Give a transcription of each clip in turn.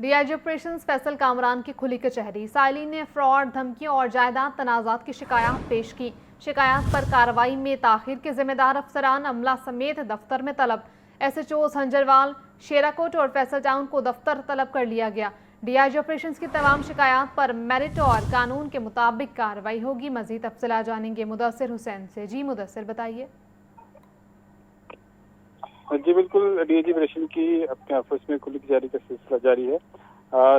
D I G operations Faisal Kamran کی کھلی کچہری، سائلین نے فراڈ، دھمکیوں اور جائیداد تنازعات کی شکایات پیش کی۔ شکایات پر کارروائی میں تاخیر کے ذمہ دار افسران عملہ سمیت دفتر میں طلب۔ ایس ایچ اوز ہنجروال، شیراکوٹ اور فیصل ٹاؤن کو دفتر طلب کر لیا گیا۔ ڈی آئی جی آپریشنز کی تمام شکایات پر میرٹ اور قانون کے مطابق کارروائی ہوگی۔ مزید تفصیلات جانیں گے مدثر حسین سے۔ جی مدثر، بتائیے۔ جی بالکل، ڈی آئی جی آپریشن کی اپنے آفس میں کھلی کچہری کا سلسلہ جاری ہے۔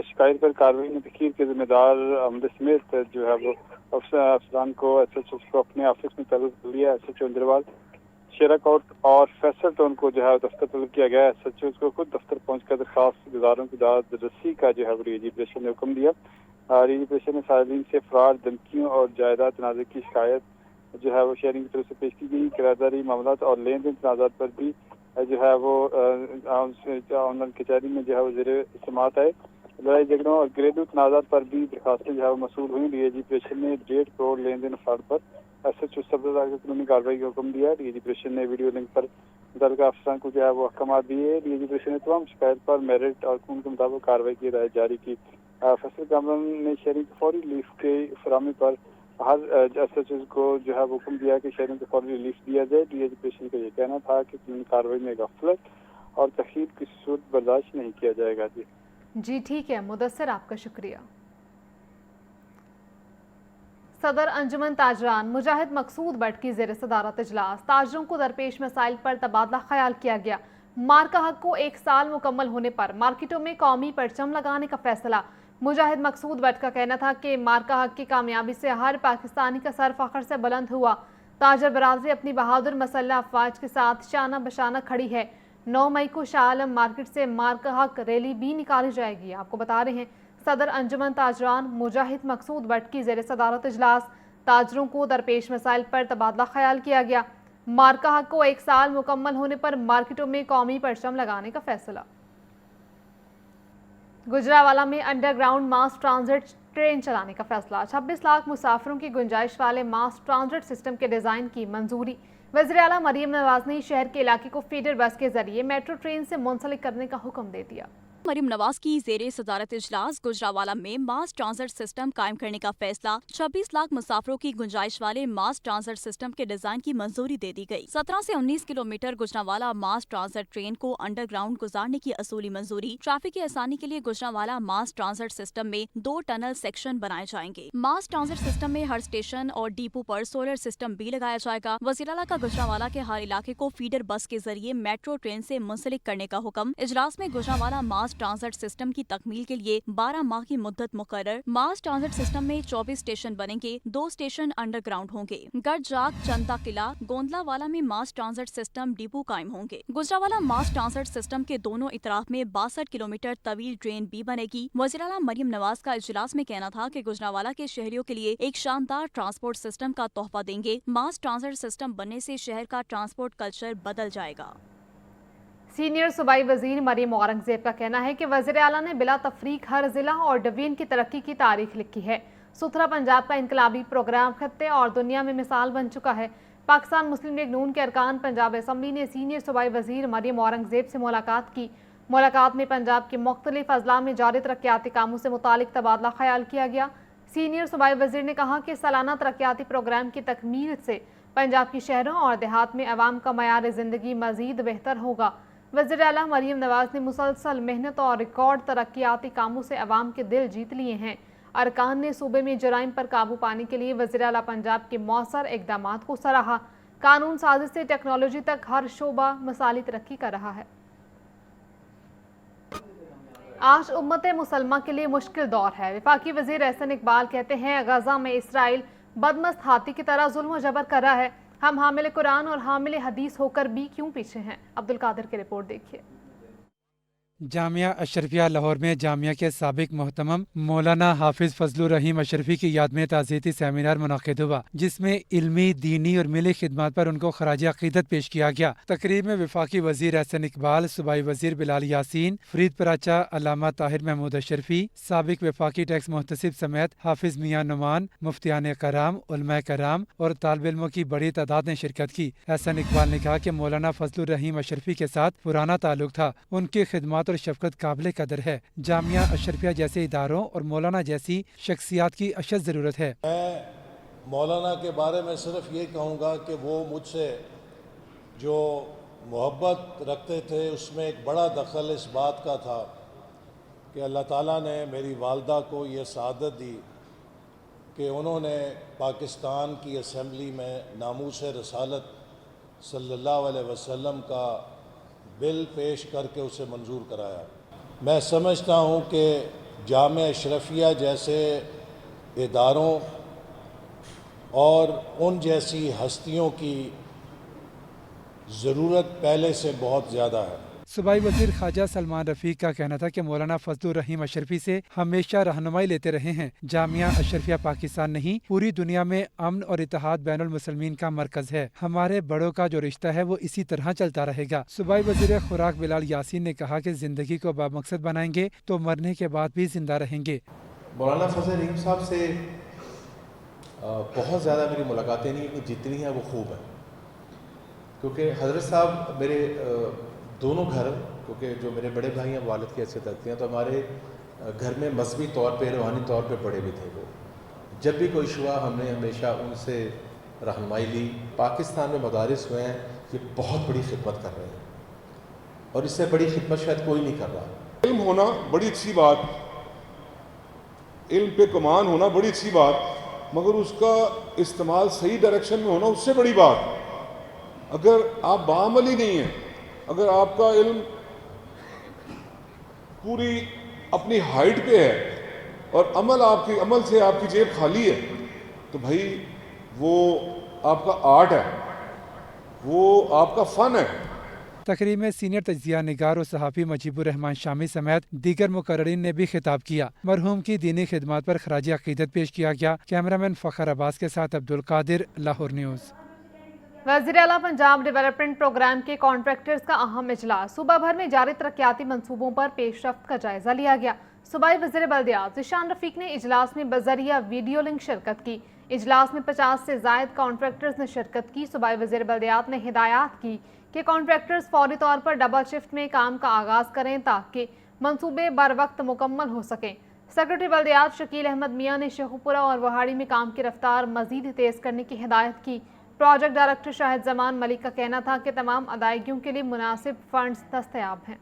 شکایت پر کارروائی میں تاخیر کے ذمہ دار عملے سمیت جو ہے وہ افسران کو ایس ایچ او کو اپنے آفس میں طلب کر لیا۔ ایس ایچ او ہنجروال، شیراکوٹ اور فیصل ٹاؤن کو جو ہے دفتر طلب کیا گیا۔ ایس ایچ او کو خود دفتر پہنچ کر درخواست گزاروں کی داد رسی کا جو ہے وہ ڈی آئی جی آپریشن نے حکم دیا۔ ڈی آئی جی آپریشن نے سائلین سے فراڈ، دھمکیوں اور جائیداد تنازع کی شکایت جو ہے وہ شیئرنگ کی طرف سے پیش کی گئی۔ کرایہ معاملات اور لین دین تنازعات پر بھی جو ہے وہ آن لائن کچہری میں جو ہے وہ زیر سماعت آئے۔ لڑائی جھگڑوں اور گھریلو تنازعات پر بھی درخواستیں جو ہے وہ موصول ہوئیں۔ ڈی آئی جی آپریشن نے 1.5 کروڑ لین دین افراد پر ایس ایچ او سبز قانونی کارروائی کا حکم دیا۔ ڈی آئی جی آپریشن نے ویڈیو لنک پر متعلقہ افسران کو جو ہے وہ احکامات دیے۔ ڈی آئی جی آپریشن نے تمام شکایت پر میرٹ اور قانون کے مطابق کارروائی کی ہدایت جاری کی۔ فیصل کامران نے شہری کی فوری ریلیف کے فراہمی پر ہر ایس ایچ او کو جو ہے وہ حکم دیا کہ شہریوں کو فوری ریلیف دیا جائے۔ ڈی آئی جی آپریشن کا یہ کہنا تھا کہ قانونی کارروائی میں غفلت اور تخیر کی صورت برداشت نہیں کیا جائے گا۔ جی ٹھیک ہے مدثر، آپ کا شکریہ۔ صدر انجمن تاجران مجاہد مقصود بٹ کی زیر صدارت اجلاس، تاجروں کو درپیش مسائل پر تبادلہ خیال کیا گیا۔ مارکا حق کو 1 سال مکمل ہونے پر مارکیٹوں میں قومی پرچم لگانے کا فیصلہ۔ مجاہد مقصود بٹ کا کہنا تھا کہ مارکا حق کی کامیابی سے ہر پاکستانی کا سر فخر سے بلند ہوا۔ تاجر برادری اپنی بہادر مسلح افواج کے ساتھ شانہ بشانہ کھڑی ہے۔ 9 مئی کو شاہ عالم مارکیٹ سے مارکا حق ریلی بھی نکالی جائے گی۔ آپ کو بتا رہے ہیں صدر انجمن تاجران مجاہد مقصود بٹ کی زیر صدارت اجلاس، تاجروں کو درپیش مسائل پر تبادلہ خیال کیا گیا۔ مارکا حق کو 1 سال مکمل ہونے پر مارکیٹوں میں قومی پرچم لگانے کا فیصلہ۔ گجرانوالہ میں انڈر گراؤنڈ ماس ٹرانزٹ ٹرین چلانے کا فیصلہ، 26 لاکھ مسافروں کی گنجائش والے ماس ٹرانزٹ سسٹم کے ڈیزائن کی منظوری۔ وزیر اعلیٰ مریم نواز نے شہر کے علاقے کو فیڈر بس کے ذریعے میٹرو ٹرین سے منسلک کرنے کا حکم دے دیا۔ مریم نواز کی زیر صدارت اجلاس گجرانوالہ میں ماس ٹرانزٹ سسٹم قائم کرنے کا فیصلہ، 26 لاکھ مسافروں کی گنجائش والے ماس ٹرانزٹ سسٹم کے ڈیزائن کی منظوری دے دی گئی۔ 17 سے 19 کلومیٹر گجرانوالہ ماس ٹرانزٹ ٹرین کو انڈر گراؤنڈ گزارنے کی اصولی منظوری۔ ٹریفک کی آسانی کے لیے گجرانوالہ ماس ٹرانزٹ سسٹم میں 2 ٹنل سیکشن بنائے جائیں گے۔ ماس ٹرانزٹ سسٹم میں ہر اسٹیشن اور ڈیپو پر سولر سسٹم بھی لگایا جائے گا۔ وزیر اعلیٰ کا گجرانوالہ کے ہر علاقے کو فیڈر بس کے ذریعے میٹرو ٹرین سے منسلک کرنے کا حکم۔ اجلاس میں گجرانوالہ ماس ٹرانزٹ سسٹم کی تکمیل کے لیے 12 ماہ کی مدت مقرر۔ ماس ٹرانزٹ سسٹم میں 24 اسٹیشن بنیں گے، 2 اسٹیشن انڈر گراؤنڈ ہوں گے۔ گڑھ جاگ، چنتا قلعہ، گوندلا والا میں ماس ٹرانزٹ سسٹم ڈیپو قائم ہوں گے۔ گجرانوالہ ماس ٹرانزٹ سسٹم کے دونوں اطراف میں 62 کلومیٹر طویل ٹرین بھی بنے گی۔ وزیر اعلیٰ مریم نواز کا اجلاس میں کہنا تھا کہ گجرانوالہ کے شہریوں کے لیے ایک شاندار ٹرانسپورٹ سسٹم کا تحفہ دیں گے۔ ماس ٹرانزٹ سسٹم بننے سے شہر کا ٹرانسپورٹ کلچر بدل جائے گا۔ سینئر صوبائی وزیر مریم اورنگزیب کا کہنا ہے کہ وزیر اعلیٰ نے بلا تفریق ہر ضلع اور ڈویژن کی ترقی کی تاریخ لکھی ہے۔ ستھرا پنجاب کا انقلابی پروگرام خطے اور دنیا میں مثال بن چکا ہے۔ پاکستان مسلم لیگ نون کے ارکان پنجاب اسمبلی نے سینئر صوبائی وزیر مریم اورنگزیب سے ملاقات کی۔ ملاقات میں پنجاب کے مختلف اضلاع میں جاری ترقیاتی کاموں سے متعلق تبادلہ خیال کیا گیا۔ سینئر صوبائی وزیر نے کہا کہ سالانہ ترقیاتی پروگرام کی تکمیل سے پنجاب کی شہروں اور دیہات میں عوام کا معیار زندگی مزید بہتر ہوگا۔ وزیر اعلیٰ مریم نواز نے مسلسل محنت اور ریکارڈ ترقیاتی کاموں سے عوام کے دل جیت لیے ہیں۔ ارکان نے صوبے میں جرائم پر قابو پانے کے لیے وزیر اعلیٰ پنجاب کے مؤثر اقدامات کو سراہا۔ قانون سازی سے ٹیکنالوجی تک ہر شعبہ مثالی ترقی کر رہا ہے۔ آج امت مسلمہ کے لیے مشکل دور ہے، وفاقی وزیر احسن اقبال کہتے ہیں غزہ میں اسرائیل بدمست ہاتھی کی طرح ظلم و جبر کر رہا ہے۔ ہم حامل قرآن اور حامل حدیث ہو کر بھی کیوں پیچھے ہیں؟ عبدالقادر کی رپورٹ دیکھیے۔ جامعہ اشرفیہ لاہور میں جامعہ کے سابق محتمم مولانا حافظ فضل الرحیم اشرفی کی یاد میں تعزیتی سیمینار منعقد ہوا، جس میں علمی، دینی اور ملی خدمات پر ان کو خراج عقیدت پیش کیا گیا۔ تقریب میں وفاقی وزیر احسن اقبال، صوبائی وزیر بلال یاسین، فرید پراچا، علامہ طاہر محمود اشرفی، سابق وفاقی ٹیکس محتسب سمیت حافظ میاں نعمان، مفتیان کرام، علماء کرام اور طالب علموں کی بڑی تعداد نے شرکت کی۔ احسن اقبال نے کہا کہ مولانا فضل الرحیم اشرفی کے ساتھ پرانا تعلق تھا، ان کی خدمات اور اور شفقت قابل قدر ہے۔ جامعہ اشرفیہ جیسے اداروں اور مولانا جیسی شخصیات کی اشد ضرورت ہے۔ میں مولانا کے بارے میں صرف یہ کہوں گا کہ وہ مجھ سے جو محبت رکھتے تھے اس میں ایک بڑا دخل اس بات کا تھا کہ اللہ تعالیٰ نے میری والدہ کو یہ سعادت دی کہ انہوں نے پاکستان کی اسمبلی میں ناموس رسالت صلی اللہ علیہ وسلم کا بل پیش کر کے اسے منظور کرایا۔ میں سمجھتا ہوں کہ جامعہ اشرفیہ جیسے اداروں اور ان جیسی ہستیوں کی ضرورت پہلے سے بہت زیادہ ہے۔ صوبائی وزیر خواجہ سلمان رفیق کا کہنا تھا کہ مولانا فضل الرحیم اشرفی سے ہمیشہ رہنمائی لیتے رہے ہیں۔ جامعہ اشرفیہ پاکستان نہیں، پوری دنیا میں امن اور اتحاد بین المسلمین کا مرکز ہے۔ ہمارے بڑوں کا جو رشتہ ہے وہ اسی طرح چلتا رہے گا۔ صوبائی وزیر خوراک بلال یاسین نے کہا کہ زندگی کو بامقصد بنائیں گے تو مرنے کے بعد بھی زندہ رہیں گے۔ مولانا فضل الرحیم صاحب سے بہت زیادہ میری ملاقاتیں نہیں ہیں، جتنی ہیں وہ خوب ہیں، کیونکہ حضرت صاحب میرے دونوں گھر، کیونکہ جو میرے بڑے بھائی ہیں والد کی حیثیت رکھتے ہیں، تو ہمارے گھر میں مذہبی طور پہ روحانی طور پہ بڑے بھی تھے وہ۔ جب بھی کوئی ہوا ہم نے ہمیشہ ان سے رہنمائی لی۔ پاکستان میں مدارس ہوئے ہیں، یہ بہت بڑی خدمت کر رہے ہیں اور اس سے بڑی خدمت شاید کوئی نہیں کر رہا۔ علم ہونا بڑی اچھی بات، علم پہ کمان ہونا بڑی اچھی بات، مگر اس کا استعمال صحیح ڈائریکشن میں ہونا اس سے بڑی بات۔ اگر آپ بعملی نہیں ہیں، اگر آپ کا علم پوری اپنی ہائٹ پہ ہے اور عمل سے آپ کی جیب خالی ہے، تو بھائی وہ آپ کا آرٹ ہے، وہ آپ کا فن ہے۔ تقریب میں سینئر تجزیہ نگار اور صحافی مجیب الرحمان شامی سمیت دیگر مقررین نے بھی خطاب کیا۔ مرحوم کی دینی خدمات پر خراج عقیدت پیش کیا گیا۔ کیمرامین فخر عباس کے ساتھ عبدالقادر، لاہور نیوز۔ وزیر اعلیٰ پنجاب ڈیولپمنٹ پروگرام کے کانٹریکٹرز کا اہم اجلاس۔ صوبہ بھر میں جاری ترقیاتی منصوبوں پر پیش رفت کا جائزہ لیا گیا۔ صوبائی وزیر بلدیات ذیشان رفیق نے اجلاس میں بذریعہ ویڈیو لنک شرکت کی۔ اجلاس میں 50 سے زائد کانٹریکٹرز نے شرکت کی۔ صوبائی وزیر بلدیات نے ہدایات کی کہ کانٹریکٹرز فوری طور پر ڈبل شفٹ میں کام کا آغاز کریں تاکہ منصوبے بر وقت مکمل ہو سکیں۔ سیکرٹری بلدیات شکیل احمد میاں نے شیخوپورہ اور وہاڑی میں کام کی رفتار مزید تیز کرنے کی ہدایت کی۔ پروجیکٹ ڈائریکٹر شاہد زمان ملک کا کہنا تھا کہ تمام ادائیگیوں کے لیے مناسب فنڈز دستیاب ہیں۔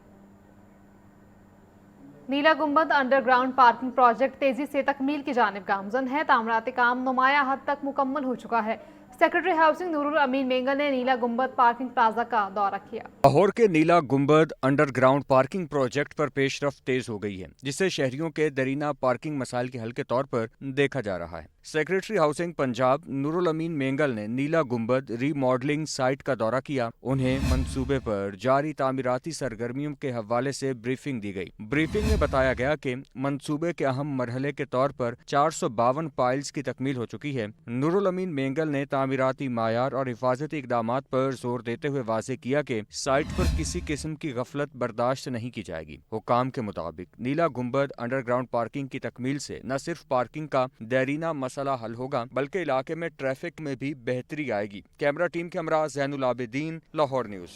نیلا گنبد انڈر گراؤنڈ پارکنگ پروجیکٹ تیزی سے تکمیل کی جانب گامزن ہے۔ تعمیراتی کام نمایاں حد تک مکمل ہو چکا ہے۔ سیکرٹری ہاؤسنگ نور الامین مینگل نے نیلا گنبد پارکنگ پلازا کا دورہ کیا۔ لاہور کے نیلا گنبد انڈر گراؤنڈ پارکنگ پروجیکٹ پر پیش رفت تیز ہو گئی ہے، جسے شہریوں کے درینہ پارکنگ مسائل کے حل کے طور پر دیکھا جا رہا ہے۔ سیکرٹری ہاؤسنگ پنجاب نور الامین مینگل نے نیلا گنبد ری ماڈلنگ سائٹ کا دورہ کیا۔ انہیں منصوبے پر جاری تعمیراتی سرگرمیوں کے حوالے سے بریفنگ دی گئی۔ بریفنگ میں بتایا گیا کہ منصوبے کے اہم مرحلے کے طور پر 452 پائلز کی تکمیل ہو چکی ہے۔ نور الامین مینگل نے تعمیراتی معیار اور حفاظتی اقدامات پر زور دیتے ہوئے واضح کیا کہ سائٹ پر کسی قسم کی غفلت برداشت نہیں کی جائے گی۔ حکام کے مطابق نیلا گنبد انڈر گراؤنڈ پارکنگ کی تکمیل سے نہ صرف پارکنگ کا دیرینہ مسئلہ حل ہوگا بلکہ علاقے میں ٹریفک میں بھی بہتری آئے گی۔ کیمرہ ٹیم کے ہمراہ زین العابدین، لاہور نیوز۔